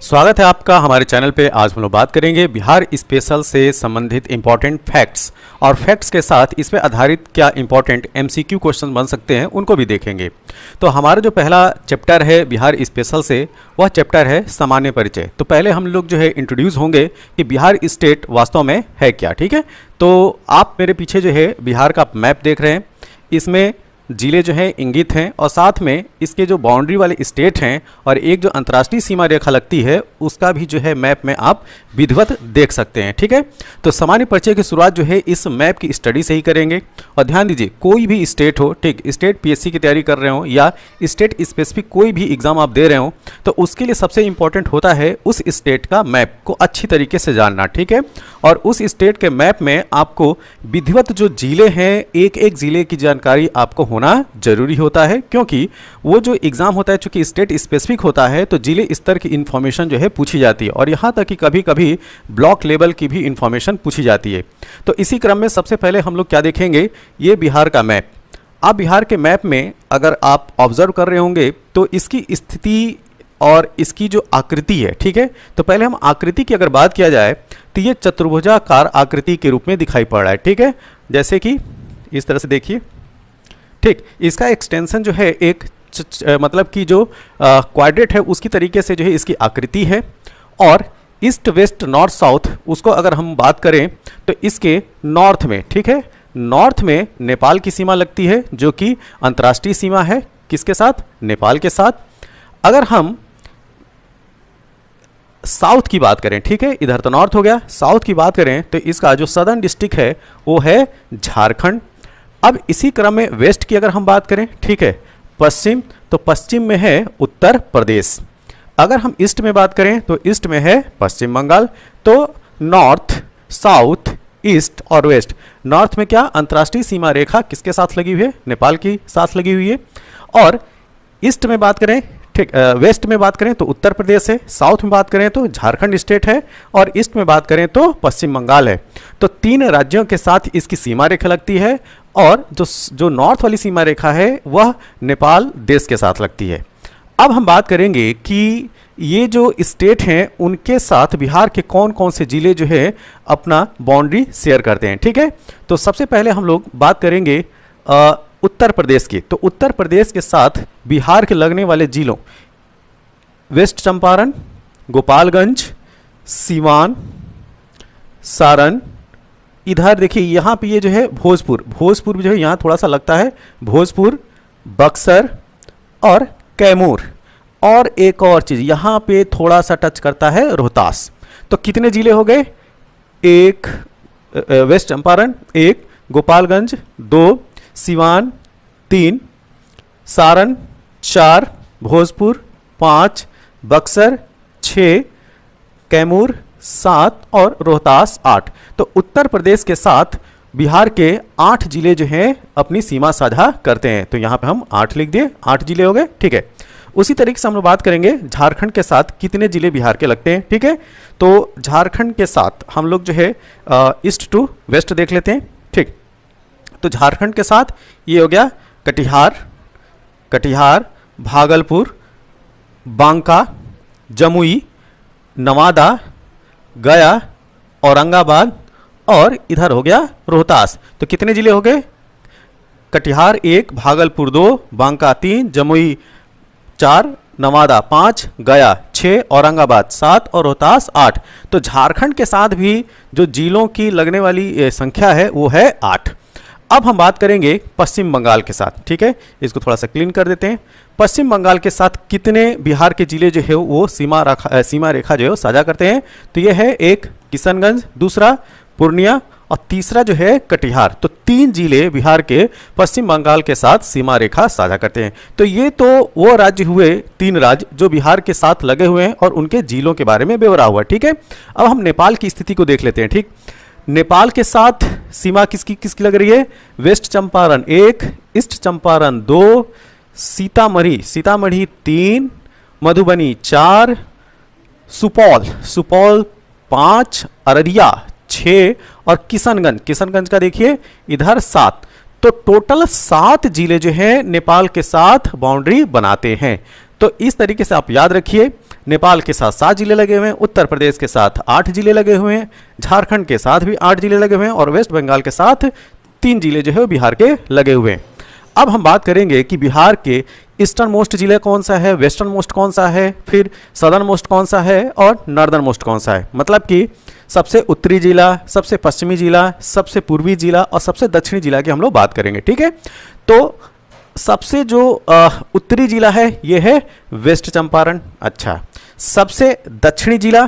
स्वागत है आपका हमारे चैनल पे। आज हम लोग बात करेंगे बिहार स्पेशल से संबंधित इंपॉर्टेंट फैक्ट्स और फैक्ट्स के साथ इस पे आधारित क्या इंपॉर्टेंट एमसीक्यू क्वेश्चन बन सकते हैं उनको भी देखेंगे। तो हमारा जो पहला चैप्टर है बिहार स्पेशल से वह चैप्टर है सामान्य परिचय। तो पहले हम लोग जो है इंट्रोड्यूस होंगे कि बिहार स्टेट वास्तव में है क्या। ठीक है, तो आप मेरे पीछे जो है बिहार का मैप देख रहे हैं, इसमें जिले जो हैं इंगित हैं और साथ में इसके जो बाउंड्री वाले स्टेट हैं और एक जो अंतर्राष्ट्रीय सीमा रेखा लगती है उसका भी जो है मैप में आप विधिवत देख सकते हैं। ठीक है, तो सामान्य परिचय की शुरुआत जो है इस मैप की स्टडी से ही करेंगे। और ध्यान दीजिए, कोई भी स्टेट हो, ठीक, स्टेट पीएससी की तैयारी कर रहे हो या स्टेट स्पेसिफिक कोई भी एग्जाम आप दे रहे हो, तो उसके लिए सबसे इंपॉर्टेंट होता है उस स्टेट का मैप को अच्छी तरीके से जानना। ठीक है, और उस स्टेट के मैप में आपको विधिवत जो जिले हैं एक एक जिले की जानकारी आपको होना जरूरी होता है, क्योंकि वो जो एग्जाम होता है चूंकि स्टेट स्पेसिफिक होता है तो जिले स्तर की इंफॉर्मेशन जो है पूछी जाती है और यहाँ तक कि कभी कभी ब्लॉक लेवल की भी इंफॉर्मेशन पूछी जाती है। तो इसी क्रम में सबसे पहले हम लोग क्या देखेंगे, ये बिहार का मैप। आप बिहार के मैप में अगर आप ऑब्जर्व कर रहे होंगे तो इसकी स्थिति और इसकी जो आकृति है, ठीक है, तो पहले हम आकृति की अगर बात किया जाए तो ये चतुर्भुजाकार आकृति के रूप में दिखाई पड़ रहा है। ठीक है, जैसे कि इस तरह से देखिए, ठीक, इसका एक्सटेंशन जो है एक मतलब कि जो क्वाड्रेट है उसकी तरीके से जो है इसकी आकृति है। और ईस्ट वेस्ट नॉर्थ साउथ उसको अगर हम बात करें तो इसके नॉर्थ में, ठीक है, नॉर्थ में नेपाल की सीमा लगती है जो कि अंतर्राष्ट्रीय सीमा है, किसके साथ, नेपाल के साथ। अगर हम साउथ की बात करें, ठीक है, इधर तो नॉर्थ हो गया, साउथ की बात करें तो इसका जो सदर्न डिस्ट्रिक्ट है वो है झारखंड। अब इसी क्रम में वेस्ट की अगर हम बात करें, ठीक है, पश्चिम, तो पश्चिम में है उत्तर प्रदेश। अगर हम ईस्ट में बात करें तो ईस्ट में है पश्चिम बंगाल। तो नॉर्थ, साउथ, ईस्ट और वेस्ट। नॉर्थ में क्या, अंतर्राष्ट्रीय सीमा रेखा किसके साथ लगी हुई है, नेपाल की साथ लगी हुई है। और ईस्ट में बात करें, ठीक, वेस्ट में बात करें तो उत्तर प्रदेश है, साउथ में बात करें तो झारखंड स्टेट है और ईस्ट में बात करें तो पश्चिम बंगाल है। तो तीन राज्यों के साथ इसकी सीमा रेखा लगती है और जो नॉर्थ वाली सीमा रेखा है वह नेपाल देश के साथ लगती है। अब हम बात करेंगे कि ये जो स्टेट हैं उनके साथ बिहार के कौन कौन से जिले जो है अपना बाउंड्री शेयर करते हैं। ठीक है, तो सबसे पहले हम लोग बात करेंगे उत्तर प्रदेश की। तो उत्तर प्रदेश के साथ बिहार के लगने वाले जिलों वेस्ट चंपारण, गोपालगंज, सीवान, सारण, इधर देखिए यहाँ पे ये जो है भोजपुर, भोजपुर जो है यहाँ थोड़ा सा लगता है, भोजपुर, बक्सर और कैमूर। और एक और चीज़ यहाँ पे थोड़ा सा टच करता है रोहतास। तो कितने जिले हो गए, एक वेस्ट चंपारण, एक गोपालगंज, दो सीवान, तीन सारण, चार भोजपुर, पाँच बक्सर, छः कैमूर, 7 और रोहतास 8। तो उत्तर प्रदेश के साथ बिहार के 8 जिले जो हैं अपनी सीमा साझा करते हैं। तो यहाँ पे हम 8 लिख दिए, 8 जिले हो गए। ठीक है, उसी तरीके से हम लोग बात करेंगे झारखंड के साथ कितने जिले बिहार के लगते हैं। ठीक है, तो झारखंड के साथ हम लोग जो है ईस्ट टू वेस्ट देख लेते हैं। ठीक, तो झारखंड के साथ ये हो गया कटिहार, भागलपुर, बांका, जमुई, नवादा, गया, औरंगाबाद और इधर हो गया रोहतास। तो कितने जिले हो गए, कटिहार 1, भागलपुर 2, बांका 3, जमुई 4, नवादा 5, गया 6, औरंगाबाद 7 और रोहतास 8। तो झारखंड के साथ भी जो जिलों की लगने वाली संख्या है वो है 8। अब हम बात करेंगे पश्चिम बंगाल के साथ। ठीक है, इसको थोड़ा सा क्लीन कर देते हैं। पश्चिम बंगाल के साथ कितने बिहार के जिले जो है वो सीमा रेखा जो है साझा करते हैं। तो ये है एक किशनगंज, दूसरा पूर्णिया और तीसरा जो है कटिहार। तो 3 जिले बिहार के पश्चिम बंगाल के साथ सीमा रेखा साझा करते हैं। तो ये तो वो राज्य हुए, 3 राज्य जो बिहार के साथ लगे हुए हैं और उनके जिलों के बारे में ब्यौरा हुआ। ठीक है, अब हम नेपाल की स्थिति को देख लेते हैं। ठीक, नेपाल के साथ सीमा किसकी लग रही है, वेस्ट चंपारण 1, ईस्ट चंपारण 2, सीतामढ़ी 3, मधुबनी 4, सुपौल 5, अररिया 6 और किशनगंज का देखिए इधर 7। तो टोटल 7 जिले जो हैं नेपाल के साथ बाउंड्री बनाते हैं। तो इस तरीके से आप याद रखिए, नेपाल के साथ 7 जिले लगे हुए हैं, उत्तर प्रदेश के साथ 8 जिले लगे हुए हैं, झारखंड के साथ भी 8 जिले लगे हुए हैं और वेस्ट बंगाल के साथ 3 जिले जो है वो बिहार के लगे हुए हैं। अब हम बात करेंगे कि बिहार के ईस्टर्न मोस्ट जिले कौन सा है, वेस्टर्न मोस्ट कौन सा है, फिर सदर्न मोस्ट कौन सा है और नॉर्दर्न मोस्ट कौन सा है। मतलब कि सबसे उत्तरी जिला, सबसे पश्चिमी जिला, सबसे पूर्वी जिला और सबसे दक्षिणी जिला की हम लोग बात करेंगे। ठीक है, तो सबसे जो उत्तरी जिला है ये है वेस्ट चंपारण। अच्छा, सबसे दक्षिणी जिला,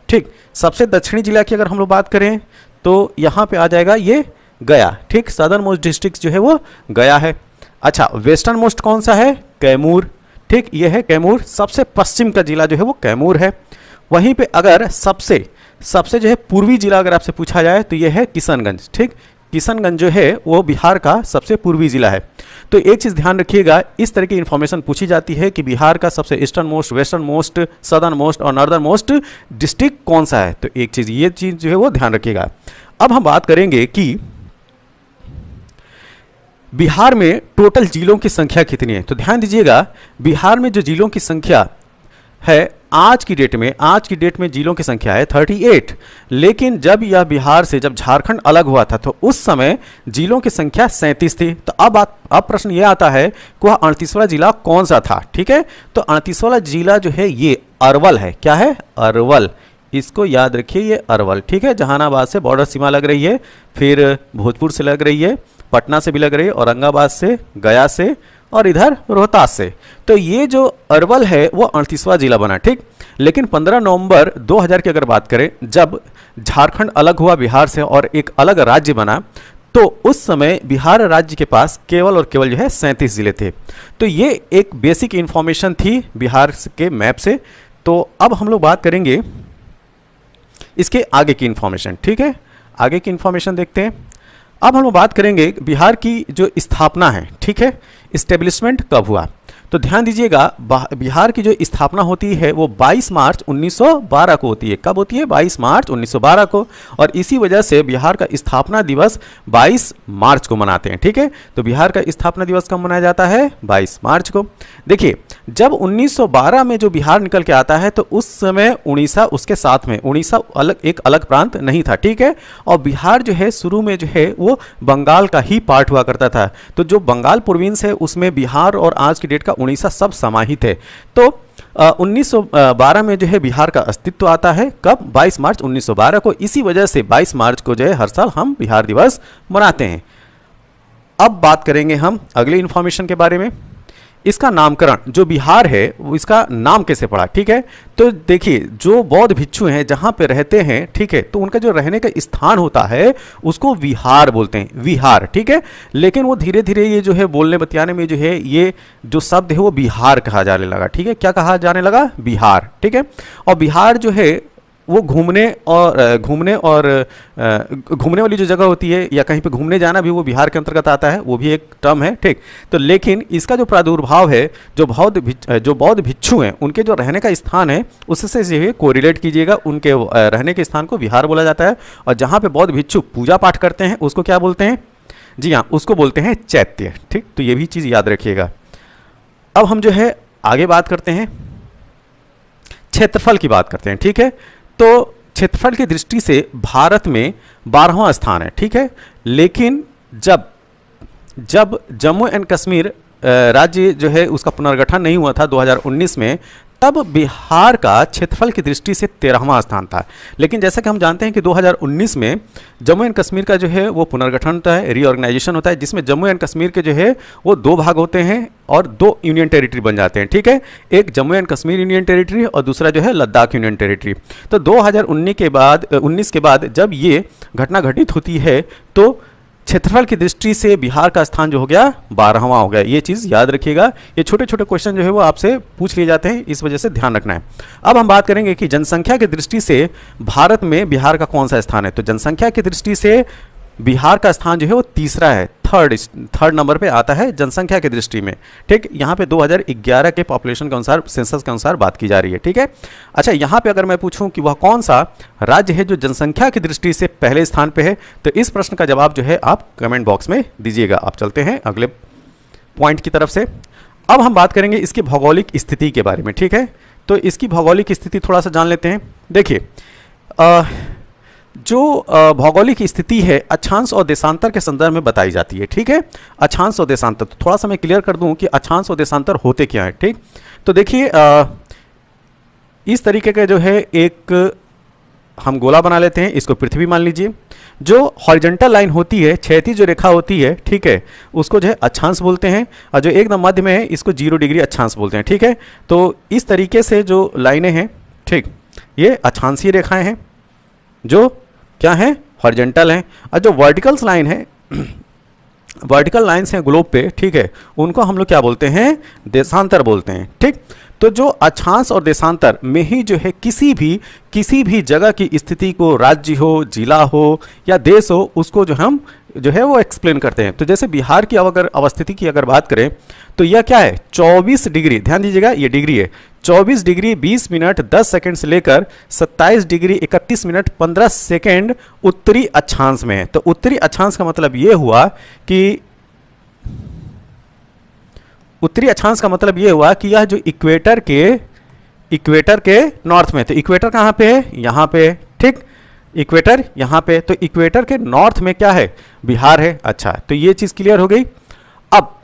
ठीक, सबसे दक्षिणी जिला की अगर हम लोग बात करें तो यहाँ पे आ जाएगा ये गया। ठीक, सदर्न मोस्ट डिस्ट्रिक्ट जो है वो गया है। अच्छा, वेस्टर्न मोस्ट कौन सा है, कैमूर। ठीक, ये है कैमूर, सबसे पश्चिम का जिला जो है वो कैमूर है। वहीं पे अगर सबसे जो है पूर्वी जिला अगर आपसे पूछा जाए तो ये है किशनगंज। ठीक, किशनगंज जो है वो बिहार का सबसे पूर्वी जिला है। तो एक चीज़ ध्यान रखिएगा, इस तरह की इन्फॉर्मेशन पूछी जाती है कि बिहार का सबसे eastern most, western most, southern most और नॉर्दर्न मोस्ट डिस्ट्रिक्ट कौन सा है। तो एक चीज़, ये चीज़ जो है वो ध्यान रखिएगा। अब हम बात करेंगे कि बिहार में टोटल जिलों की संख्या कितनी है। तो ध्यान दीजिएगा, बिहार में जो जिलों की संख्या है आज की डेट में जिलों की संख्या है 38। लेकिन जब यह बिहार से जब झारखंड अलग हुआ था तो उस समय जिलों की संख्या 37 थी। तो अब प्रश्न ये आता है कि वह 38वां जिला कौन सा था। ठीक है, तो 38वां जिला जो है ये अरवल है। क्या है, अरवल, इसको याद रखिए, ये अरवल। ठीक है, जहानाबाद से बॉर्डर सीमा लग रही है, फिर भोजपुर से लग रही है, पटना से भी लग रही है, औरंगाबाद से, गया से और इधर रोहतास से। तो ये जो अरवल है वो 38वां जिला बना। ठीक, लेकिन 15 नवंबर 2000 की अगर बात करें, जब झारखंड अलग हुआ बिहार से और एक अलग राज्य बना, तो उस समय बिहार राज्य के पास केवल और केवल जो है 37 जिले थे। तो ये एक बेसिक इंफॉर्मेशन थी बिहार के मैप से। तो अब हम लोग बात करेंगे इसके आगे की इंफॉर्मेशन। ठीक है, आगे की इंफॉर्मेशन देखते हैं। अब हम लोग बात करेंगे बिहार की जो स्थापना है। ठीक है, इस्टेब्लिशमेंट कब हुआ। तो ध्यान दीजिएगा, बिहार की जो स्थापना होती है वो 22 मार्च 1912 को होती है। कब होती है, 22 मार्च 1912 को। और इसी वजह से बिहार का स्थापना दिवस 22 मार्च को मनाते हैं। ठीक है, तो बिहार का स्थापना दिवस कब मनाया जाता है, 22 मार्च को। देखिए, जब 1912 में जो बिहार निकल के आता है तो उस समय उड़ीसा उसके साथ में, उड़ीसा एक अलग प्रांत नहीं था। ठीक है, और बिहार जो है शुरू में जो है वो बंगाल का ही पार्ट हुआ करता था। तो जो बंगाल प्रोविंस है उसमें बिहार और आज की डेट का उड़ीसा सब समाहित है। तो 1912 में जो है बिहार का अस्तित्व आता है। कब, 22 मार्च 1912 को। इसी वजह से 22 मार्च को जो है हर साल हम बिहार दिवस मनाते हैं। अब बात करेंगे हम अगली इंफॉर्मेशन के बारे में। इसका नामकरण, जो बिहार है वो इसका नाम कैसे पड़ा। ठीक है, तो देखिए, जो बौद्ध भिक्षु हैं जहाँ पे रहते हैं, ठीक है, तो उनका जो रहने का स्थान होता है उसको विहार बोलते हैं, विहार। ठीक है, लेकिन वो धीरे धीरे ये जो है बोलने बतियाने में जो है ये जो शब्द है वो बिहार कहा जाने लगा। ठीक है, क्या कहा जाने लगा, बिहार। ठीक है, और बिहार जो है वो घूमने वाली जो जगह होती है या कहीं पे घूमने जाना भी वो बिहार के अंतर्गत आता है, वो भी एक टर्म है। ठीक, तो लेकिन इसका जो प्रादुर्भाव है, जो बौद्ध भिक्षु हैं उनके जो रहने का स्थान है उससे जो है कोरिलेट कीजिएगा, उनके रहने के स्थान को विहार बोला जाता है। और जहाँ पे बौद्ध भिक्षु पूजा पाठ करते हैं उसको क्या बोलते हैं, जी हाँ, उसको बोलते हैं चैत्य। ठीक, तो ये भी चीज़ याद रखिएगा। अब हम जो है आगे बात करते हैं, क्षेत्रफल की बात करते हैं। ठीक है, तो क्षेत्रफल की दृष्टि से भारत में 12वां स्थान है। ठीक है, लेकिन जब जम्मू एंड कश्मीर राज्य जो है उसका पुनर्गठन नहीं हुआ था 2019 में, तब बिहार का क्षेत्रफल की दृष्टि से 13वां स्थान था। लेकिन जैसा कि हम जानते हैं कि 2019 में जम्मू एंड कश्मीर का जो है वो पुनर्गठन होता है, रीऑर्गेनाइजेशन होता है, जिसमें जम्मू एंड कश्मीर के जो है वो 2 भाग होते हैं और 2 यूनियन टेरिटरी बन जाते हैं। ठीक है, एक Jammu and Kashmir union territory और दूसरा जो है लद्दाख यूनियन टेरिटरी। तो 2019 के बाद जब ये घटना घटित होती है तो क्षेत्रफल की दृष्टि से बिहार का स्थान जो हो गया 12वां हो गया। ये चीज़ याद रखिएगा, ये छोटे छोटे क्वेश्चन जो है वो आपसे पूछ लिए जाते हैं, इस वजह से ध्यान रखना है। अब हम बात करेंगे कि जनसंख्या की दृष्टि से भारत में बिहार का कौन सा स्थान है। तो जनसंख्या की दृष्टि से बिहार का स्थान जो है वो तीसरा है, थर्ड नंबर पे आता है जनसंख्या की दृष्टि में। ठीक, यहाँ पे 2011 के पॉपुलेशन के अनुसार, सेंसस के अनुसार बात की जा रही है। ठीक है, अच्छा, यहाँ पे अगर मैं पूछूं कि वह कौन सा राज्य है जो जनसंख्या की दृष्टि से पहले स्थान पे है, तो इस प्रश्न का जवाब जो है आप कमेंट बॉक्स में दीजिएगा। आप चलते हैं अगले पॉइंट की तरफ से। अब हम बात करेंगे इसकी भौगोलिक स्थिति के बारे में। ठीक है, तो इसकी भौगोलिक स्थिति थोड़ा सा जान लेते हैं। देखिए जो भौगोलिक स्थिति है अक्षांश और देशांतर के संदर्भ में बताई जाती है, ठीक है। अक्षांश और देशांतर, तो थोड़ा सा मैं क्लियर कर दूं कि अक्षांश और देशांतर होते क्या है, ठीक। तो देखिए इस तरीके का जो है एक हम गोला बना लेते हैं, इसको पृथ्वी मान लीजिए। जो हॉरिजॉन्टल लाइन होती है, क्षैतिज जो रेखा होती है, ठीक है, उसको जो है अक्षांश बोलते हैं, और जो एकदम मध्य में है इसको 0 डिग्री अक्षांश बोलते हैं, ठीक है। तो इस तरीके से जो लाइनें हैं, ठीक, ये अक्षांशीय रेखाएं हैं जो क्या हैं, हॉरिजॉन्टल हैं। और जो वर्टिकल्स लाइन है, वर्टिकल लाइन्स हैं ग्लोब पे, ठीक है, उनको हम लोग क्या बोलते हैं, देशांतर बोलते हैं, ठीक। तो जो अक्षांश और देशांतर में ही जो है किसी भी जगह की स्थिति को, राज्य हो, जिला हो या देश हो, उसको जो हम जो है वो एक्सप्लेन करते हैं। तो जैसे बिहार की अगर अवस्थिति की अगर बात करें तो यह क्या है, 24 डिग्री, ध्यान दीजिएगा ये डिग्री है, 24 डिग्री 20 मिनट 10 सेकंड से लेकर 27 डिग्री 31 मिनट 15 सेकंड उत्तरी अक्षांश में है। तो उत्तरी अक्षांश का मतलब ये हुआ कि उत्तरी अक्षांश का मतलब ये हुआ कि यह जो इक्वेटर के नॉर्थ में, तो इक्वेटर कहाँ पे है, यहाँ पे, ठीक, इक्वेटर यहाँ पे, तो इक्वेटर के नॉर्थ में क्या है, बिहार है। अच्छा, तो ये चीज़ क्लियर हो गई। अब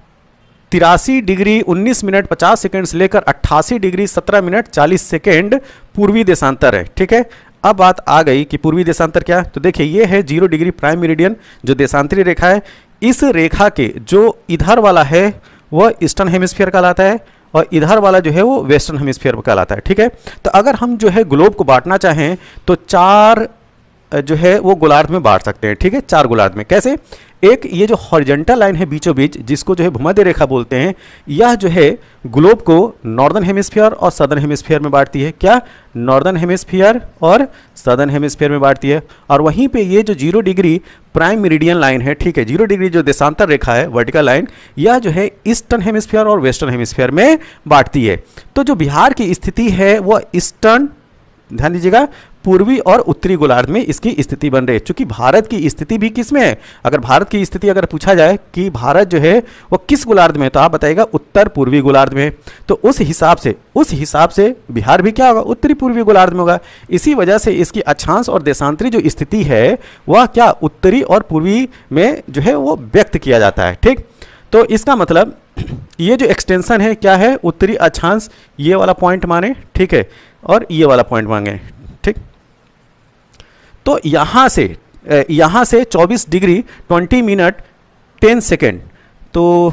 83 डिग्री 19 मिनट 50 सेकंड से लेकर 88 डिग्री 17 मिनट 40 सेकंड पूर्वी देशांतर है, ठीक है। अब बात आ गई कि पूर्वी देशांतर क्या है, तो देखिए ये है 0 डिग्री प्राइम मेरिडियन, जो देशांतरी रेखा है। इस रेखा के जो इधर वाला है वह ईस्टर्न हेमिस्फीयर कहलाता है, और इधर वाला जो है वो वेस्टर्न हेमिस्फीयर कहलाता है, ठीक है। तो अगर हम जो है ग्लोब को बांटना चाहें तो 4 जो है वो गोलार्ध में बांट सकते हैं, ठीक है, 4 गोलार्ध में। कैसे, एक ये जो हॉरिजॉन्टल लाइन है बीचों बीच, जिसको जो है भूमध्य रेखा बोलते हैं, यह जो है ग्लोब को नॉर्दर्न हेमिस्फीयर और सदर्न हेमिस्फीयर में बांटती है। क्या, नॉर्दर्न हेमिस्फीयर और सदर्न हेमिस्फीयर में बांटती है। और वहीं पे ये जो 0 डिग्री प्राइम मेरिडियन लाइन है, ठीक है, 0 डिग्री जो देशांतर रेखा है, वर्टिकल लाइन, यह जो है ईस्टर्न हेमिस्फीयर और वेस्टर्न हेमिस्फीयर में बांटती है। तो जो बिहार की स्थिति है वह ईस्टर्न, ध्यान दीजिएगा, पूर्वी और उत्तरी गोलार्ध में इसकी स्थिति बन रही है। क्योंकि भारत की स्थिति भी किस में है, अगर भारत की स्थिति अगर पूछा जाए कि भारत जो है वो किस गोलार्ध में, तो आप बताइएगा उत्तर पूर्वी गोलार्ध में। तो उस हिसाब से बिहार भी क्या होगा, उत्तरी पूर्वी गोलार्ध में होगा। इसी वजह से इसकी अक्षांश और देशांतरी जो स्थिति है वह क्या, उत्तरी और पूर्वी में जो है वो व्यक्त किया जाता है, ठीक। तो इसका मतलब ये जो एक्सटेंशन है क्या है, उत्तरी अक्षांश, ये वाला पॉइंट माने, ठीक है, और ये वाला पॉइंट मांगे, ठीक। तो यहाँ से 24 डिग्री 20 मिनट 10 सेकेंड, तो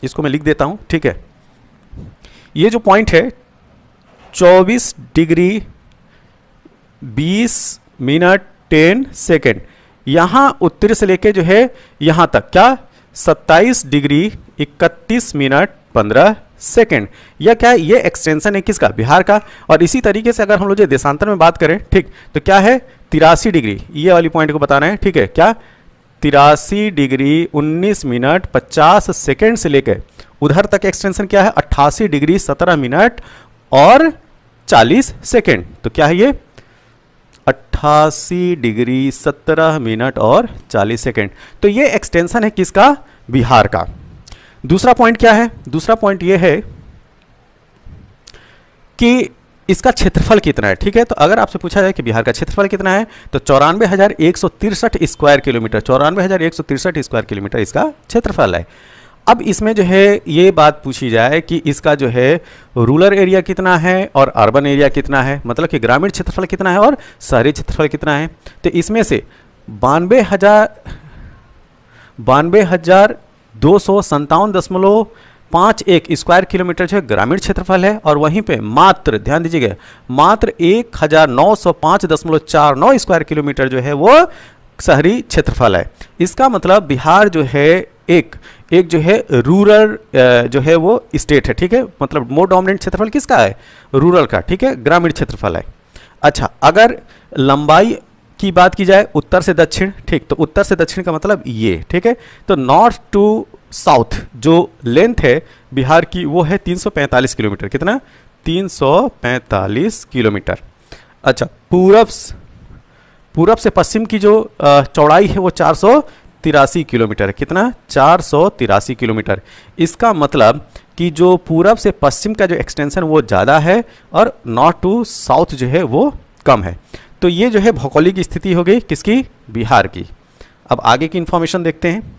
इसको मैं लिख देता हूँ, ठीक है। ये जो पॉइंट है 24 डिग्री 20 मिनट 10 सेकेंड, यहाँ उत्तर से लेके जो है यहाँ तक क्या, 27 डिग्री 31 मिनट 15 सेकेंड, यह क्या है, ये एक्सटेंशन है किसका, बिहार का। और इसी तरीके से अगर हम लोग जो देशांतर में बात करें, ठीक, तो क्या है 83 डिग्री, ये वाली पॉइंट को बताना है, ठीक है, क्या 83 डिग्री 19 मिनट 50 सेकेंड से लेकर उधर तक एक्सटेंशन क्या है, 88 डिग्री 17 मिनट और 40 सेकेंड। तो क्या है ये 88 डिग्री 17 मिनट और 40 सेकेंड। तो ये एक्सटेंशन है किसका, बिहार का। दूसरा पॉइंट क्या है, दूसरा पॉइंट ये है कि इसका क्षेत्रफल कितना है, ठीक है। तो अगर आपसे पूछा जाए कि बिहार का क्षेत्रफल कितना है, तो 94,163 स्क्वायर किलोमीटर, 94,163 स्क्वायर किलोमीटर इसका क्षेत्रफल है। अब इसमें जो है ये बात पूछी जाए कि इसका जो है रूरल एरिया कितना है और अर्बन एरिया कितना है, मतलब कि ग्रामीण क्षेत्रफल कितना है और शहरी क्षेत्रफल कितना है। तो इसमें से 92,257.51 स्क्वायर किलोमीटर जो है ग्रामीण क्षेत्रफल है, और वहीं पे मात्र, ध्यान दीजिएगा, मात्र 1,905.49 स्क्वायर किलोमीटर जो है वो शहरी क्षेत्रफल है। इसका मतलब बिहार जो है एक जो है रूरल जो है वो स्टेट है, ठीक है, मतलब मोर डोमिनेंट क्षेत्रफल किसका है, रूरल का, ठीक है, ग्रामीण क्षेत्रफल है। अच्छा, अगर लंबाई की बात की जाए उत्तर से दक्षिण, ठीक, तो उत्तर से दक्षिण का मतलब ये, ठीक है, तो नॉर्थ टू साउथ जो लेंथ है बिहार की वो है 345 किलोमीटर, कितना, 345 किलोमीटर। अच्छा, पूरब से पश्चिम की जो चौड़ाई है वो 483 किलोमीटर। कितना? 483 किलोमीटर। इसका मतलब कि जो पूरब से पश्चिम का जो एक्सटेंशन वो ज़्यादा है और नॉर्थ टू साउथ जो है वो कम है। तो ये जो है भौगोलिक स्थिति हो गई किसकी? बिहार की। अब आगे की इंफॉर्मेशन देखते हैं।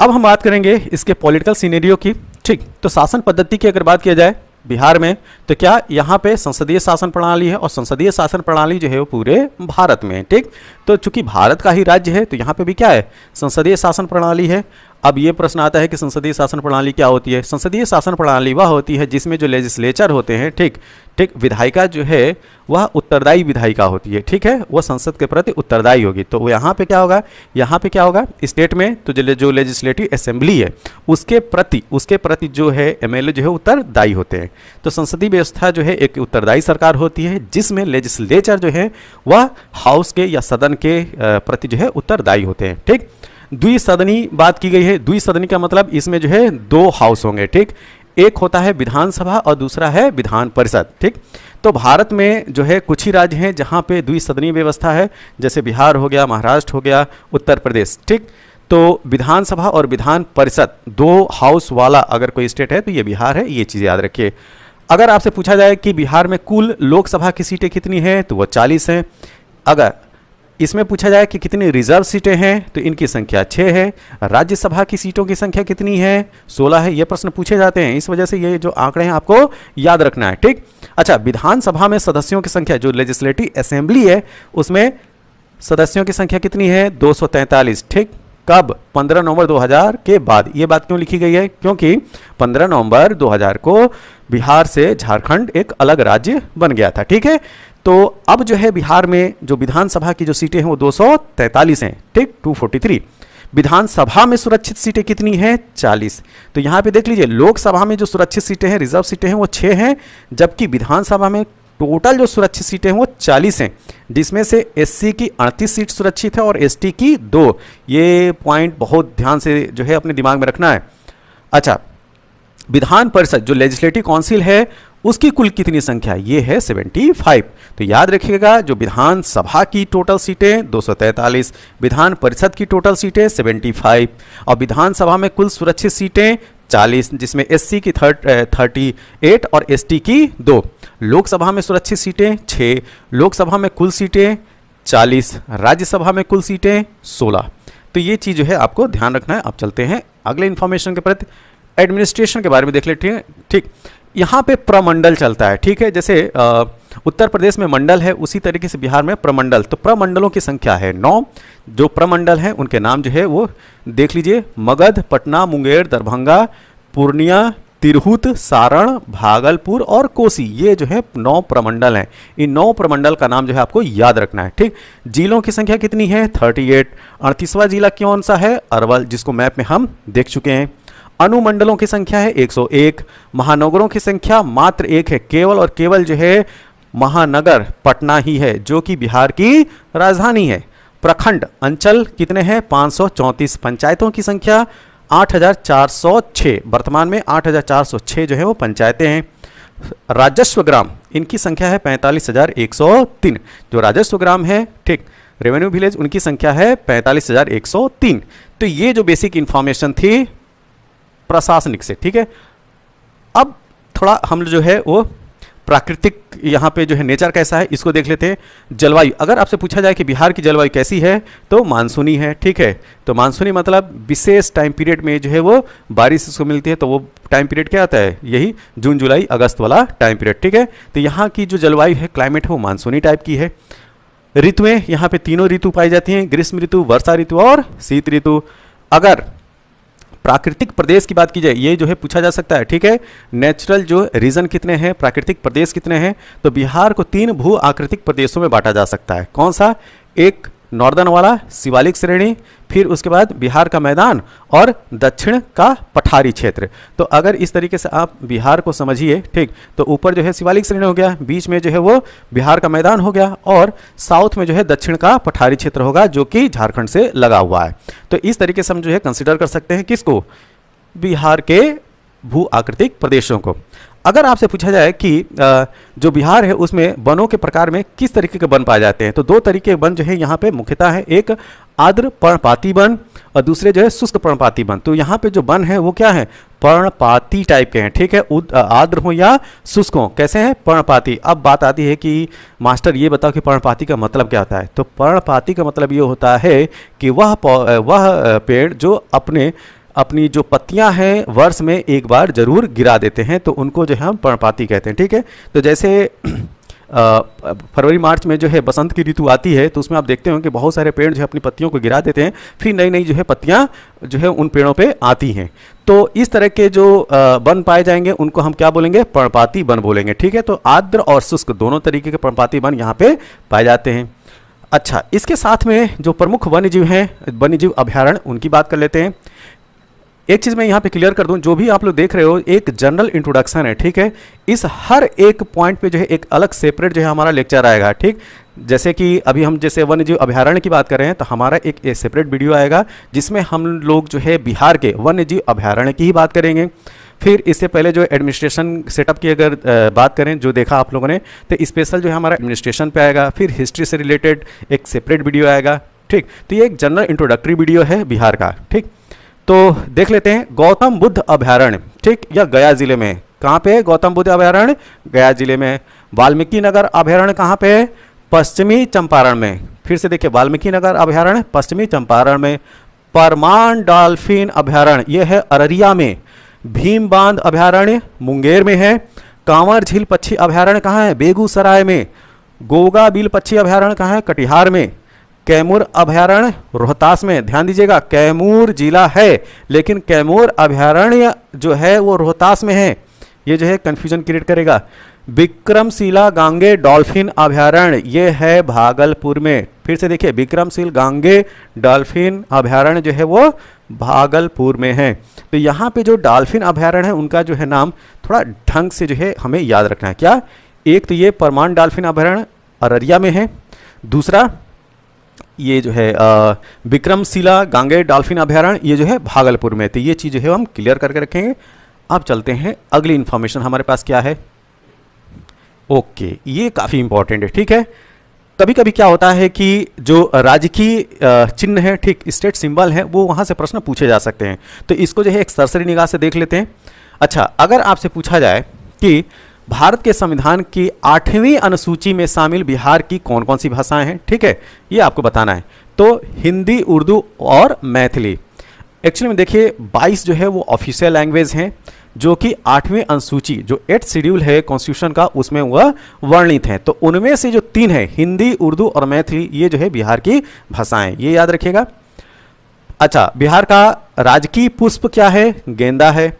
अब हम बात करेंगे इसके पॉलिटिकल सिनेरियो की। ठीक, तो शासन पद्धति की अगर बात किया जाए बिहार में, तो क्या यहाँ पे संसदीय शासन प्रणाली है, और संसदीय शासन प्रणाली जो है वो पूरे भारत में है। ठीक, तो चूंकि भारत का ही राज्य है तो यहाँ पे भी क्या है? संसदीय शासन प्रणाली है। अब ये प्रश्न आता है कि संसदीय शासन प्रणाली क्या होती है? संसदीय शासन प्रणाली वह होती है जिसमें जो लेजिस्लेचर होते हैं, ठीक ठीक, विधायिका जो है वह उत्तरदायी विधायिका होती है। ठीक है, वह संसद के प्रति उत्तरदायी होगी। तो यहाँ पे क्या होगा? यहाँ पे क्या होगा? स्टेट में तो जो लेजिस्लेटिव असेंबली है उसके प्रति जो है एमएलए जो है उत्तरदायी होते हैं। तो संसदीय व्यवस्था जो है एक उत्तरदायी सरकार होती है जिसमें लेजिस्लेचर जो है वह हाउस के या सदन के प्रति जो है उत्तरदायी होते हैं। ठीक, द्विसदनी बात की गई है। द्विसदनी का मतलब इसमें जो है दो हाउस होंगे। ठीक, एक होता है विधानसभा और दूसरा है विधान परिषद। ठीक, तो भारत में जो है कुछ ही राज्य हैं जहां पे द्विसदनीय व्यवस्था है, जैसे बिहार हो गया, महाराष्ट्र हो गया, उत्तर प्रदेश। ठीक, तो विधानसभा और विधान परिषद दो हाउस वाला अगर कोई स्टेट है तो ये बिहार है। ये चीज़ याद रखिए। अगर आपसे पूछा जाए कि बिहार में कुल लोकसभा की सीटें कितनी हैं तो वो 40 हैं। अगर इसमें पूछा जाए कि कितनी रिजर्व सीटें हैं तो इनकी संख्या 6 है। राज्यसभा की सीटों की संख्या कितनी है? 16 है। ये प्रश्न पूछे जाते हैं, इस वजह से ये जो आंकड़े हैं आपको याद रखना है। ठीक, अच्छा, विधानसभा में सदस्यों की संख्या, जो लेजिस्लेटिव असेंबली है उसमें सदस्यों की संख्या कितनी है? 243। ठीक, कब? 15 नवंबर 2000 के बाद। ये बात क्यों लिखी गई है? क्योंकि 15 नवंबर 2000 को बिहार से झारखंड एक अलग राज्य बन गया था। ठीक है, तो अब जो है बिहार में जो विधानसभा की जो सीटें हैं वो 243 हैं। ठीक, 243। विधानसभा में सुरक्षित सीटें कितनी हैं? 40। तो यहाँ पे देख लीजिए, लोकसभा में जो सुरक्षित सीटें हैं, रिजर्व सीटें हैं वो 6 हैं, जबकि विधानसभा में टोटल जो सुरक्षित सीटें हैं वो 40 हैं, जिसमें से एससी की 38 सीट सुरक्षित है और एसटी की 2। ये पॉइंट बहुत ध्यान से जो है अपने दिमाग में रखना है। अच्छा, विधान परिषद जो लेजिस्लेटिव काउंसिल है उसकी कुल कितनी संख्या? ये है 75। तो याद रखिएगा, जो विधानसभा की टोटल सीटें 243, विधान परिषद की टोटल सीटें 75 और विधानसभा में कुल सुरक्षित सीटें 40, जिसमें एससी की 38 और एसटी की 2। लोकसभा में सुरक्षित सीटें 6, लोकसभा में कुल सीटें 40, राज्यसभा में कुल सीटें 16। तो ये चीज़ जो है आपको ध्यान रखना है। अब चलते हैं अगले इन्फॉर्मेशन के प्रति। एडमिनिस्ट्रेशन के बारे में देख लेते हैं। ठीक, यहाँ पे प्रमंडल चलता है। ठीक है, जैसे उत्तर प्रदेश में मंडल है उसी तरीके से बिहार में प्रमंडल। तो प्रमंडलों की संख्या है 9। जो प्रमंडल हैं उनके नाम जो है वो देख लीजिए: मगध, पटना, मुंगेर, दरभंगा, पूर्णिया, तिरहुत, सारण, भागलपुर और कोसी। ये जो है 9 प्रमंडल हैं। इन 9 प्रमंडल का नाम जो है आपको याद रखना है। ठीक, जिलों की संख्या कितनी है? 38। 38वां जिला कौन सा है? अरवल, जिसको मैप में हम देख चुके हैं। अनुमंडलों की संख्या है 101। महानगरों की संख्या मात्र 1 है, केवल और केवल जो है महानगर पटना ही है, जो कि बिहार की राजधानी है। प्रखंड अंचल कितने हैं? 534। पंचायतों की संख्या 8406। वर्तमान में 8406 जो है वो पंचायतें हैं। राजस्व ग्राम इनकी संख्या है 45,103। जो राजस्व ग्राम है, ठीक, रेवेन्यू विलेज, उनकी संख्या है 45,103। तो ये जो बेसिक इंफॉर्मेशन थी प्रशासनिक से। ठीक है, अब थोड़ा हम जो है वो प्राकृतिक यहाँ पे जो है नेचर कैसा है इसको देख लेते हैं। जलवायु, अगर आपसे पूछा जाए कि बिहार की जलवायु कैसी है तो मानसूनी है। ठीक है, तो मानसूनी मतलब विशेष टाइम पीरियड में जो है वो बारिश इसको मिलती है, तो वो टाइम पीरियड क्या आता है? यही जून, जुलाई, अगस्त वाला टाइम पीरियड। ठीक है, तो यहाँ की जो जलवायु है, क्लाइमेट है, वो मानसूनी टाइप की है। ऋतुएं, यहाँ पे तीनों ऋतु पाई जाती हैं: ग्रीष्म ऋतु, वर्षा ऋतु और शीत ऋतु। अगर प्राकृतिक प्रदेश की बात की जाए, ये जो है पूछा जा सकता है। ठीक है, नेचुरल जो रीजन कितने हैं, प्राकृतिक प्रदेश कितने हैं, तो बिहार को 3 भू आकृतिक प्रदेशों में बांटा जा सकता है। कौन सा? एक नॉर्दर्न वाला शिवालिक श्रेणी, फिर उसके बाद बिहार का मैदान और दक्षिण का पठारी क्षेत्र। तो अगर इस तरीके से आप बिहार को समझिए, ठीक, तो ऊपर जो है शिवालिक श्रेणी हो गया, बीच में जो है वो बिहार का मैदान हो गया और साउथ में जो है दक्षिण का पठारी क्षेत्र होगा, जो कि झारखंड से लगा हुआ है। तो इस तरीके से हम जो है कंसिडर कर सकते हैं किसको? बिहार के भू आकृतिक प्रदेशों को। अगर आपसे पूछा जाए कि जो बिहार है उसमें वनों के प्रकार में किस तरीके के वन पाए जाते हैं, तो दो तरीके के वन जो है यहाँ पे मुख्यतः है, एक आर्द्र पर्णपाती वन और दूसरे जो है शुष्क पर्णपाती वन। तो यहाँ पे जो वन है वो क्या है, पर्णपाती टाइप के हैं, ठीक है, आर्द्र हो या शुष्क हो, कैसे हैं, पर्णपाती। अब बात आती है कि मास्टर ये बताओ कि पर्णपाती का मतलब क्या होता है। तो पर्णपाती का मतलब ये होता है कि वह पेड़ जो अपनी जो पत्तियां हैं वर्ष में एक बार जरूर गिरा देते हैं, तो उनको जो है हम पर्णपाती कहते हैं, ठीक है। तो जैसे फरवरी मार्च में जो है बसंत की ऋतु आती है, तो उसमें आप देखते हो कि बहुत सारे पेड़ जो है अपनी पत्तियों को गिरा देते हैं, फिर नई नई जो है पत्तियां जो है उन पेड़ों पे आती हैं। तो इस तरह के जो वन पाए जाएंगे उनको हम क्या बोलेंगे, पर्णपाती वन बोलेंगे, ठीक है। तो आर्द्र और शुष्क दोनों तरीके के पर्णपाती वन यहाँ पे पाए जाते हैं। अच्छा, इसके साथ में जो प्रमुख वन्यजीव हैं, वन्यजीव अभयारण्य, उनकी बात कर लेते हैं। एक चीज़ मैं यहाँ पे क्लियर कर दूं, जो भी आप लोग देख रहे हो एक जनरल इंट्रोडक्शन है, ठीक है। इस हर एक पॉइंट पे जो है एक अलग सेपरेट जो है हमारा लेक्चर आएगा, ठीक। जैसे कि अभी हम जैसे वन्यजीव अभयारण्य की बात कर रहे हैं, तो हमारा एक सेपरेट वीडियो आएगा जिसमें हम लोग जो है बिहार के वन्यजीव अभयारण्य की ही बात करेंगे। फिर इससे पहले जो एडमिनिस्ट्रेशन सेटअप की अगर बात करें, जो देखा आप लोगों ने, तो स्पेशल जो है हमारा एडमिनिस्ट्रेशन पे आएगा। फिर हिस्ट्री से रिलेटेड एक सेपरेट वीडियो आएगा, ठीक। तो ये एक जनरल इंट्रोडक्टरी वीडियो है बिहार का, ठीक। तो देख लेते हैं गौतम बुद्ध अभयारण्य, ठीक, या गया जिले में। कहाँ पे है गौतम बुद्ध अभयारण्य, गया जिले में। वाल्मीकि नगर अभयारण्य कहाँ पे है, पश्चिमी चंपारण में। फिर से देखिए, वाल्मीकि नगर अभयारण्य पश्चिमी चंपारण में। परमान डॉल्फिन अभयारण्य ये है अररिया में। भीम बांध अभयारण्य मुंगेर में है। कांवर झील पक्षी अभयारण्य कहाँ है, बेगूसराय में। गोगा बिल पक्षी अभयारण्य कहाँ है, कटिहार में। कैमूर अभयारण्य रोहतास में। ध्यान दीजिएगा, कैमूर जिला है लेकिन कैमूर अभयारण्य जो है वो रोहतास में है, ये जो है कंफ्यूजन क्रिएट करेगा। विक्रमशिला गांगे डॉल्फिन अभयारण्य ये है भागलपुर में। फिर से देखिए, विक्रमशील गांगे डॉल्फिन अभयारण्य जो है वो भागलपुर में है। तो यहाँ पे जो डॉल्फिन अभयारण्य है उनका जो है नाम थोड़ा ढंग से जो है हमें याद रखना है। क्या, एक तो ये परमान डॉल्फिन अभयारण्य अररिया में है, दूसरा ये जो है विक्रमशिला गांगे डॉल्फिन अभयारण्य ये जो है भागलपुर में। तो ये चीज़ जो है हम क्लियर करके रखेंगे। अब चलते हैं, अगली इन्फॉर्मेशन हमारे पास क्या है। ओके, ये काफ़ी इंपॉर्टेंट है, ठीक है। कभी कभी क्या होता है कि जो राजकीय चिन्ह है, ठीक, स्टेट सिंबल है, वो वहाँ से प्रश्न पूछे जा सकते हैं। तो इसको जो है एक सरसरी निगाह से देख लेते हैं। अच्छा, अगर आपसे पूछा जाए कि भारत के संविधान की 8वीं अनुसूची में शामिल बिहार की कौन कौन सी भाषाएं हैं, ठीक है, ये आपको बताना है। तो हिंदी, उर्दू और मैथिली। एक्चुअली में देखिए 22 जो है वो ऑफिशियल लैंग्वेज हैं, जो कि 8वीं अनुसूची जो 8th शेड्यूल है कॉन्स्टिट्यूशन का उसमें वह वर्णित हैं। तो उनमें से जो 3 है, हिंदी, उर्दू और मैथिली, ये जो है बिहार की भाषाएं, ये याद रखिएगा। अच्छा, बिहार का राजकीय पुष्प क्या है, गेंदा है।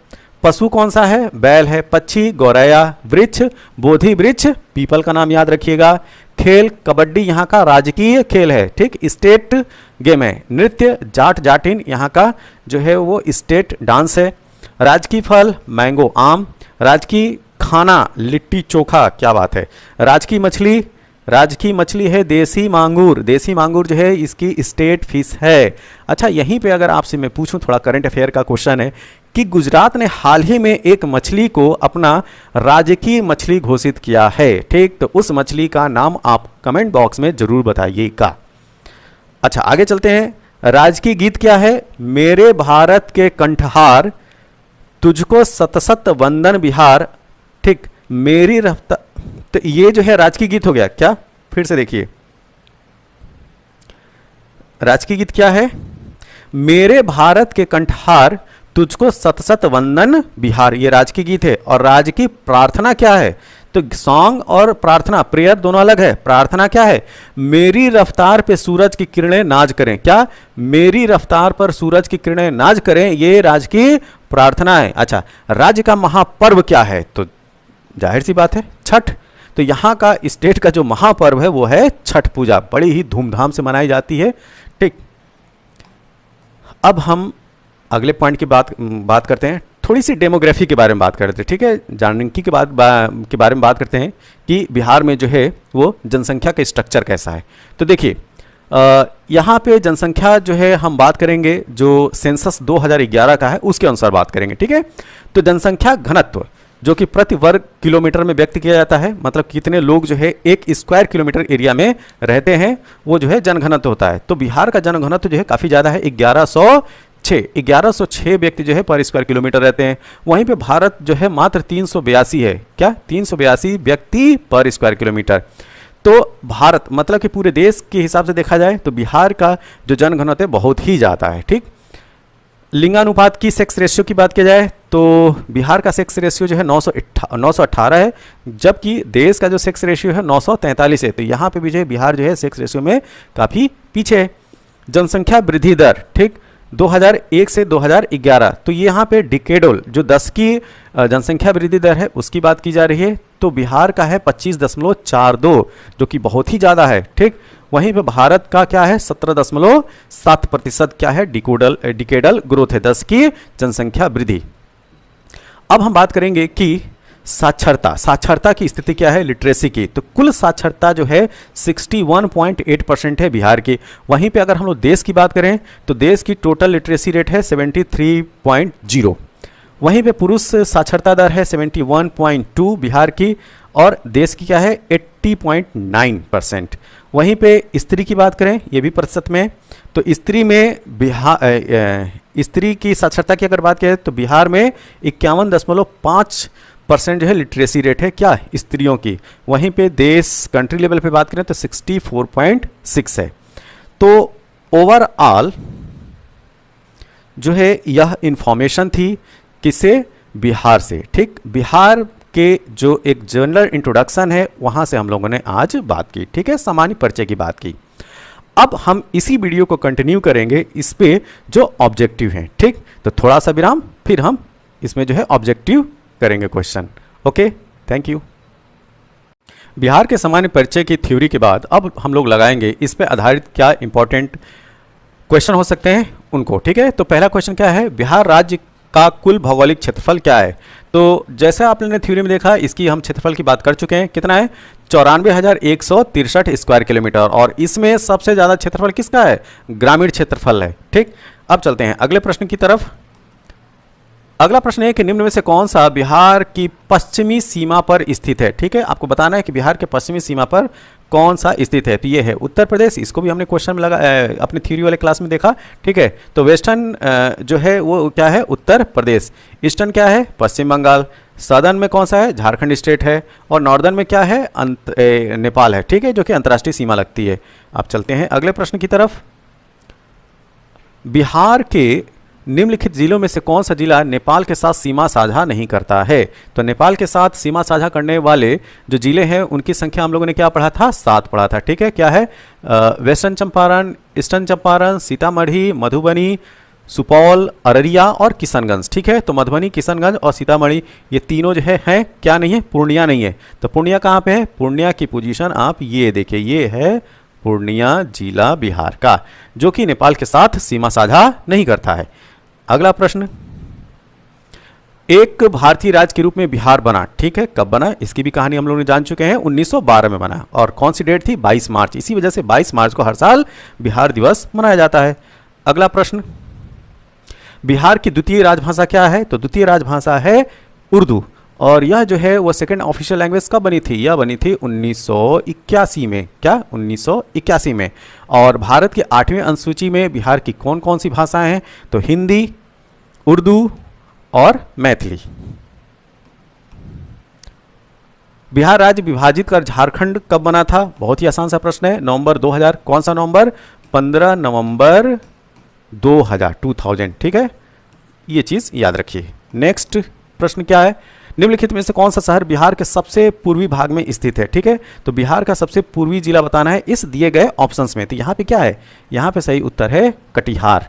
पशु कौन सा है, बैल है। पक्षी गौरैया। वृक्ष बोधि वृक्ष, पीपल का नाम याद रखिएगा। खेल कबड्डी यहाँ का राजकीय खेल है, ठीक, स्टेट गेम है। नृत्य जाट जाटिन यहाँ का जो है वो स्टेट डांस है। राजकीय फल मैंगो आम। राजकीय खाना लिट्टी चोखा, क्या बात है। राजकीय मछली है देसी मांगूर। देसी मांगूर जो है इसकी स्टेट फिश है। अच्छा, यहीं पे अगर आपसे मैं पूछूं, थोड़ा करंट अफेयर का क्वेश्चन है कि गुजरात ने हाल ही में एक मछली को अपना राजकीय मछली घोषित किया है, ठीक। तो उस मछली का नाम आप कमेंट बॉक्स में जरूर बताइएगा। अच्छा, आगे चलते हैं। राजकीय गीत क्या है, मेरे भारत के कंठहार, तुझको सत सत वंदन बिहार, ठीक, मेरी रफ्तार। तो ये जो है राजकीय गीत हो गया क्या, फिर से देखिए, राजकीय गीत क्या है, मेरे भारत के कंठहार, तुझको सत सत वंदन बिहार, ये राजकीय गीत है। और राजकीय प्रार्थना क्या है, तो सॉन्ग और प्रार्थना, प्रेयर दोनों अलग है। प्रार्थना क्या है, मेरी रफ्तार पे सूरज की किरणें नाज करें। क्या, मेरी रफ्तार पर सूरज की किरणें नाज करें, ये राजकीय प्रार्थना है। अच्छा, राज्य का महापर्व क्या है, तो जाहिर सी बात है छठ। तो यहाँ का स्टेट का जो महापर्व है वो है छठ पूजा, बड़ी ही धूमधाम से मनाई जाती है, ठीक। अब हम अगले पॉइंट की बात करते हैं, थोड़ी सी डेमोग्राफी के बारे में बात करते हैं, ठीक है। जनसंख्या के बारे में बात करते हैं कि बिहार में जो है वो जनसंख्या का स्ट्रक्चर कैसा है। तो देखिए, यहाँ पे जनसंख्या जो है हम बात करेंगे जो सेंसस 2011 का है उसके अनुसार बात करेंगे, ठीक है। तो जनसंख्या घनत्व जो कि प्रति वर्ग किलोमीटर में व्यक्त किया जाता है, मतलब कितने लोग जो है एक स्क्वायर किलोमीटर एरिया में रहते हैं, वो जो है जनघनत्व होता है। तो बिहार का जनघनत्व जो है काफ़ी ज़्यादा है, 1106 व्यक्ति जो है पर स्क्वायर किलोमीटर रहते हैं। वहीं पे भारत जो है मात्र 382 है, क्या 382 व्यक्ति पर स्क्वायर किलोमीटर। तो भारत मतलब कि पूरे देश के हिसाब से देखा जाए तो बिहार का जो जनघनत्व है बहुत ही ज़्यादा है, ठीक। लिंगानुपात की सेक्स रेशियो की बात की जाए तो बिहार का सेक्स रेशियो जो है 918 है, जबकि देश का जो सेक्स रेशियो है 943 है। तो यहाँ पे भी जो है बिहार जो है सेक्स रेशियो में काफ़ी पीछे है। जनसंख्या वृद्धि दर, ठीक, 2001 से 2011, तो ये यहाँ पे डिकेडल जो 10 की जनसंख्या वृद्धि दर है उसकी बात की जा रही है। तो बिहार का है 25.42 जो कि बहुत ही ज़्यादा है, ठीक। वहीं पे भारत का क्या है 17.7% क्या है डिकेडल ग्रोथ है, 10 की जनसंख्या वृद्धि। अब हम बात करेंगे कि साक्षरता की स्थिति क्या है, लिटरेसी की। तो कुल साक्षरता जो है 61.8% है बिहार की। वहीं पे अगर हम लोग देश की बात करें तो देश की टोटल लिटरेसी रेट है 73.0। वहीं पे पुरुष साक्षरता दर है 71.2 बिहार की, और देश की क्या है 80.9%। वहीं पे स्त्री की बात करें, ये भी प्रतिशत में, तो स्त्री में स्त्री की साक्षरता की अगर बात करें तो बिहार में 51.5% जो है लिटरेसी रेट है क्या स्त्रियों की। वहीं पे देश कंट्री लेवल पे बात करें तो 64.6 है। तो ओवरऑल जो है यह इंफॉर्मेशन थी किसे, बिहार से, ठीक। बिहार के जो एक जनरल इंट्रोडक्शन है वहां से हम लोगों ने आज बात की, ठीक है, सामान्य परिचय की बात की। अब हम इसी वीडियो को कंटिन्यू करेंगे इस पे जो ऑब्जेक्टिव हैं, ठीक। तो थोड़ा सा विराम, फिर हम इसमें जो है ऑब्जेक्टिव करेंगे question. Okay, thank you. Bihar के सामान्य परिचय की थ्योरी के बाद अब हम लोग लगाएंगे इस पे आधारित क्या इंपॉर्टेंट क्वेश्चन हो सकते हैं उनको, ठीक है। तो पहला क्वेश्चन क्या है, बिहार राज्य का कुल भौगोलिक क्षेत्रफल क्या है। तो जैसा आपने थ्योरी में देखा, इसकी हम क्षेत्रफल की बात कर चुके हैं, कितना है 94,163 स्क्वायर किलोमीटर, और इसमें सबसे ज़्यादा क्षेत्रफल किसका है, ग्रामीण क्षेत्रफल है, ठीक। अब चलते हैं अगले प्रश्न की तरफ। अगला प्रश्न है कि निम्न में से कौन सा बिहार की पश्चिमी सीमा पर स्थित है, ठीक है। आपको बताना है कि बिहार के पश्चिमी सीमा पर कौन सा स्थित है। तो ये है उत्तर प्रदेश, इसको भी हमने क्वेश्चन में लगा अपने थ्योरी वाले क्लास में देखा, ठीक है। तो वेस्टर्न जो है वो क्या है उत्तर प्रदेश, ईस्टर्न क्या है पश्चिम बंगाल, सदर्न में कौन सा है झारखंड स्टेट है, और नॉर्दर्न में क्या है नेपाल है, ठीक है, जो कि अंतर्राष्ट्रीय सीमा लगती है। अब चलते हैं अगले प्रश्न की तरफ। बिहार के निम्नलिखित जिलों में से कौन सा जिला नेपाल के साथ सीमा साझा नहीं करता है। तो नेपाल के साथ सीमा साझा करने वाले जो जिले हैं उनकी संख्या हम लोगों ने क्या पढ़ा था, 7 पढ़ा था, ठीक है। क्या है वेस्टर्न चंपारण, ईस्टर्न चंपारण, सीतामढ़ी, मधुबनी, सुपौल, अररिया और किशनगंज, ठीक है। तो मधुबनी, किशनगंज और सीतामढ़ी ये तीनों जो है हैं क्या नहीं है, पूर्णिया नहीं है। तो पूर्णिया कहाँ पे है, पूर्णिया की पोजीशन आप ये देखिए, ये है पूर्णिया जिला बिहार का, जो कि नेपाल के साथ सीमा साझा नहीं करता है। अगला प्रश्न, एक भारतीय राज्य के रूप में बिहार बना, ठीक है, कब बना, इसकी भी कहानी हम लोग ने जान चुके हैं, 1912 में बना, और कौन सी डेट थी 22 मार्च। इसी वजह से 22 मार्च को हर साल बिहार दिवस मनाया जाता है। अगला प्रश्न, बिहार की द्वितीय राजभाषा क्या है। तो द्वितीय राजभाषा है उर्दू, और यह जो है वो सेकेंड ऑफिशियल लैंग्वेज कब बनी थी, यह बनी थी 1981 में, क्या 1981 में। और भारत के 8वें अनुसूची में बिहार की कौन कौन सी भाषाएं हैं, तो हिंदी, उर्दू और मैथिली। बिहार राज्य विभाजित कर झारखंड कब बना था, बहुत ही आसान सा प्रश्न है, नवंबर 2000, कौन सा नवंबर, 15 नवंबर 2000, ठीक है, ये चीज याद रखिए। नेक्स्ट प्रश्न क्या है, निम्नलिखित में से कौन सा शहर बिहार के सबसे पूर्वी भाग में स्थित है, ठीक है। तो बिहार का सबसे पूर्वी जिला बताना है इस दिए गए ऑप्शंस में। तो यहाँ पे क्या है, यहाँ पे सही उत्तर है कटिहार।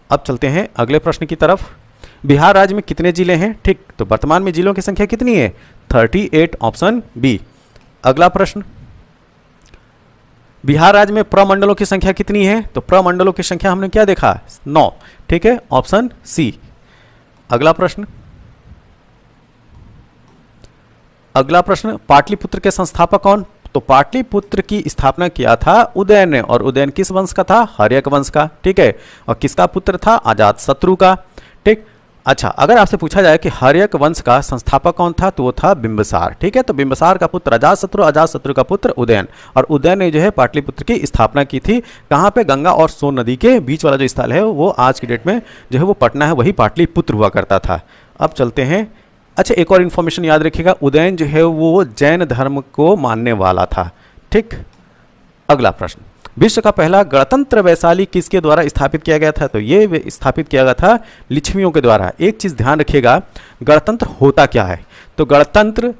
अब चलते हैं अगले प्रश्न की तरफ। बिहार राज्य में कितने जिले हैं, ठीक। तो वर्तमान में जिलों की संख्या कितनी है, 38, ऑप्शन बी। अगला प्रश्न, बिहार राज्य में प्रमंडलों की संख्या कितनी है। तो प्रमंडलों की संख्या हमने क्या देखा, 9, ठीक है, ऑप्शन सी। अगला प्रश्न, पाटलिपुत्र के संस्थापक कौन। तो पाटलिपुत्र की स्थापना किया था उदयन ने, और उदयन किस वंश का था? हर्यक वंश का, ठीक है। और किसका पुत्र था? अजातशत्रु का, ठीक। अच्छा, अगर आपसे पूछा जाए कि हर्यक वंश का संस्थापक कौन था, तो वो था बिंबिसार, ठीक है। तो बिंबिसार का पुत्र अजातशत्रु, अजातशत्रु का पुत्र उदयन, और उदयन ने जो है पाटलिपुत्र की स्थापना की थी। कहाँ पे? गंगा और सोन नदी के बीच वाला जो स्थल है वो आज की डेट में जो है वो पटना है, वही पाटलिपुत्र हुआ करता था। अब चलते हैं। अच्छा, एक और इन्फॉर्मेशन याद रखिएगा, उदयन जो है वो जैन धर्म को मानने वाला था, ठीक। अगला प्रश्न, विश्व का पहला गणतंत्र वैशाली किसके द्वारा स्थापित किया गया था? तो ये स्थापित किया गया था लिच्छवियों के द्वारा। एक चीज ध्यान रखिएगा, गणतंत्र होता क्या है? तो गणतंत्र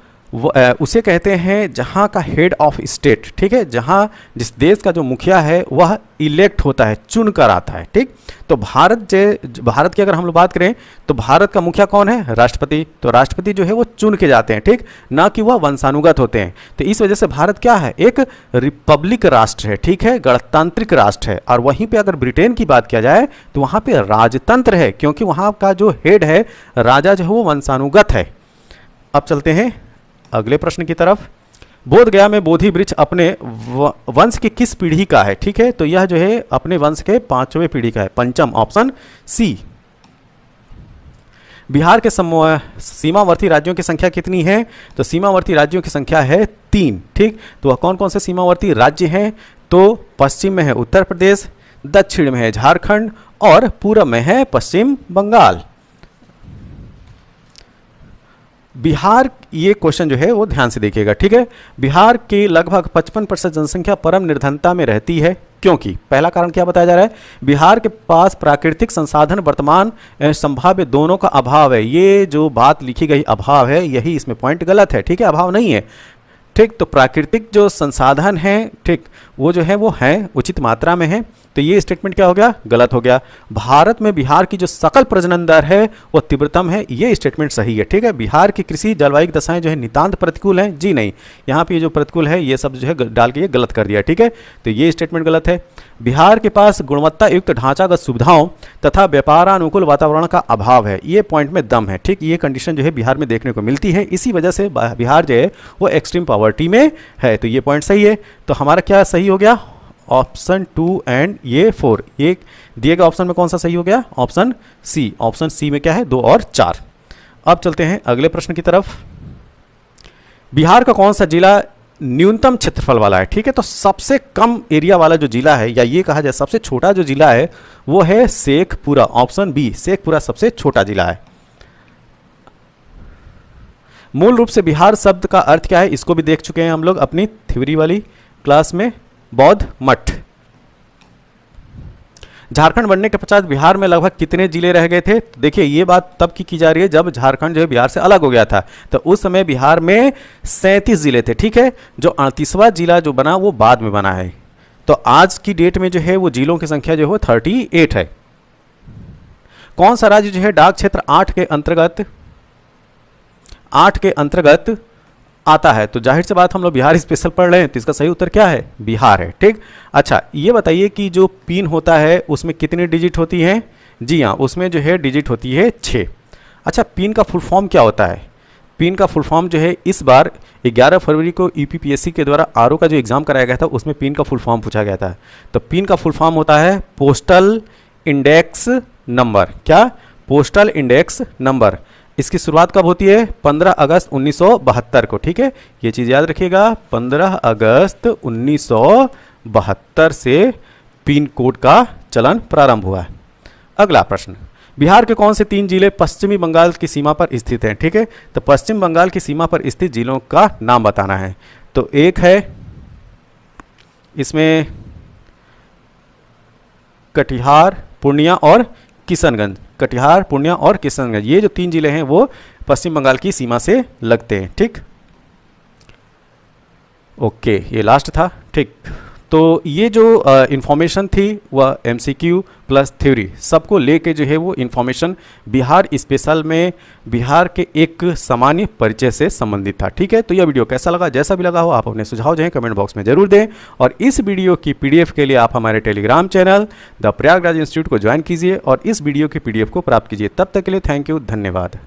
उसे कहते हैं जहां का हेड ऑफ स्टेट, ठीक है, जहां जिस देश का जो मुखिया है वह इलेक्ट होता है, चुन कर आता है, ठीक। तो भारत की अगर हम लोग बात करें तो भारत का मुखिया कौन है? राष्ट्रपति। तो राष्ट्रपति जो है वो चुन के जाते हैं, ठीक, ना कि वह वंशानुगत होते हैं। तो इस वजह से भारत क्या है? एक रिपब्लिक राष्ट्र है, ठीक है, गणतांत्रिक राष्ट्र है। और वहीं पे अगर ब्रिटेन की बात किया जाए तो वहां पे राजतंत्र है, क्योंकि वहां का जो हेड है राजा जो है वो वंशानुगत है। अब चलते हैं अगले प्रश्न की तरफ। बोध गया में बोधि वृक्ष अपने वंश की किस पीढ़ी का है? ठीक है, तो यह जो है अपने वंश के 5वें पीढ़ी का है, पंचम, ऑप्शन सी। बिहार के सीमावर्ती राज्यों की संख्या कितनी है? तो सीमावर्ती राज्यों की संख्या है 3, ठीक। तो वह कौन कौन से सीमावर्ती राज्य हैं? तो पश्चिम में है उत्तर प्रदेश, दक्षिण में है झारखंड, और पूर्व में है पश्चिम बंगाल। बिहार, ये क्वेश्चन जो है वो ध्यान से देखिएगा, ठीक है। बिहार की लगभग 55% जनसंख्या परम निर्धनता में रहती है, क्योंकि पहला कारण क्या बताया जा रहा है? बिहार के पास प्राकृतिक संसाधन वर्तमान संभाव्य दोनों का अभाव है। ये जो बात लिखी गई अभाव है, यही इसमें पॉइंट गलत है, ठीक है, अभाव नहीं है, ठीक। तो प्राकृतिक जो संसाधन हैं, ठीक, वो जो है वो हैं, उचित मात्रा में है। तो ये स्टेटमेंट क्या हो गया? गलत हो गया। भारत में बिहार की जो सकल प्रजनन दर है वो तीव्रतम है, ये स्टेटमेंट सही है, ठीक है। बिहार की कृषि जलवायु दशाएं जो है नितांत प्रतिकूल हैं, जी नहीं, यहाँ पे जो प्रतिकूल है ये सब जो है डाल के ये गलत कर दिया, ठीक है। तो ये स्टेटमेंट गलत है। बिहार के पास गुणवत्ता युक्त ढांचागत सुविधाओं तथा व्यापारानुकूल वातावरण का अभाव है, ये पॉइंट में दम है, ठीक। ये कंडीशन जो है बिहार में देखने को मिलती है, इसी वजह से बिहार जो है वो एक्सट्रीम पॉवर्टी में है। तो ये पॉइंट सही है। तो हमारा क्या सही हो गया? ऑप्शन 2 एंड ये 4, ये दिए गए ऑप्शन में कौन सा सही हो गया? Option C. ऑप्शन सी में क्या है? 2 और 4। अब चलते हैं अगले प्रश्न की तरफ। बिहार का कौन सा जिला न्यूनतम क्षेत्रफल वाला है? ठीक है, तो सबसे कम एरिया वाला जो जिला है, या ये कहा जाए सबसे छोटा जो जिला है, वो है शेखपुरा, ऑप्शन बी, शेखपुरा सबसे छोटा जिला है। मूल रूप से बिहार शब्द का अर्थ क्या है, इसको भी देख चुके हैं हम लोग अपनी थ्योरी वाली क्लास में, बौद्ध मठ। झारखंड बनने के पश्चात बिहार में लगभग कितने जिले रह गए थे? तो देखिए ये बात तब की जा रही है जब झारखंड जो है बिहार से अलग हो गया था, तो उस समय बिहार में 37 जिले थे, ठीक है। जो 38वां जिला जो बना वो बाद में बना है। तो आज की डेट में जो है वो जिलों की संख्या जो है 38 है। कौन सा राज्य जो है डाक क्षेत्र 8 के अंतर्गत आता है? तो जाहिर सी बात हम लोग बिहार स्पेशल पढ़ रहे हैं, तो इसका सही उत्तर क्या है? बिहार है, ठीक। अच्छा, ये बताइए कि जो पिन होता है उसमें कितनी डिजिट होती हैं? जी हाँ, उसमें जो है डिजिट होती है 6। अच्छा, पिन का फुल फॉर्म क्या होता है? पिन का फुल फॉर्म जो है इस बार 11 फरवरी को यूपीपीएससी के द्वारा आरओ का जो एग्जाम कराया गया था उसमें पिन का फुल फॉर्म पूछा गया था। तो पिन का फुल फॉर्म होता है पोस्टल इंडेक्स नंबर। क्या? Postal index number. इसकी शुरुआत कब होती है? 15 अगस्त 1972 को, ठीक है, ये चीज़ याद रखिएगा। 15 अगस्त 1972 से पिन कोड का चलन प्रारंभ हुआ है। अगला प्रश्न, बिहार के कौन से 3 जिले पश्चिमी बंगाल की सीमा पर स्थित हैं? ठीक है, तो पश्चिम बंगाल की सीमा पर स्थित जिलों का नाम बताना है। तो एक है इसमें कटिहार, पूर्णिया और किशनगंज। कटिहार, पूर्णिया और किशनगंज, ये जो 3 जिले हैं वो पश्चिम बंगाल की सीमा से लगते हैं, ठीक। ओके, ये लास्ट था, ठीक। तो ये जो इन्फॉर्मेशन थी वह एमसीक्यू प्लस थ्योरी सबको लेके जो है वो इन्फॉर्मेशन बिहार स्पेशल में बिहार के एक सामान्य परिचय से संबंधित था, ठीक है। तो यह वीडियो कैसा लगा? जैसा भी लगा हो आप अपने सुझाव जो है कमेंट बॉक्स में जरूर दें, और इस वीडियो की पीडीएफ के लिए आप हमारे Telegram channel the Prayagraj institute को ज्वाइन कीजिए और इस वीडियो की पीडीएफ को प्राप्त कीजिए। तब तक के लिए थैंक यू, धन्यवाद।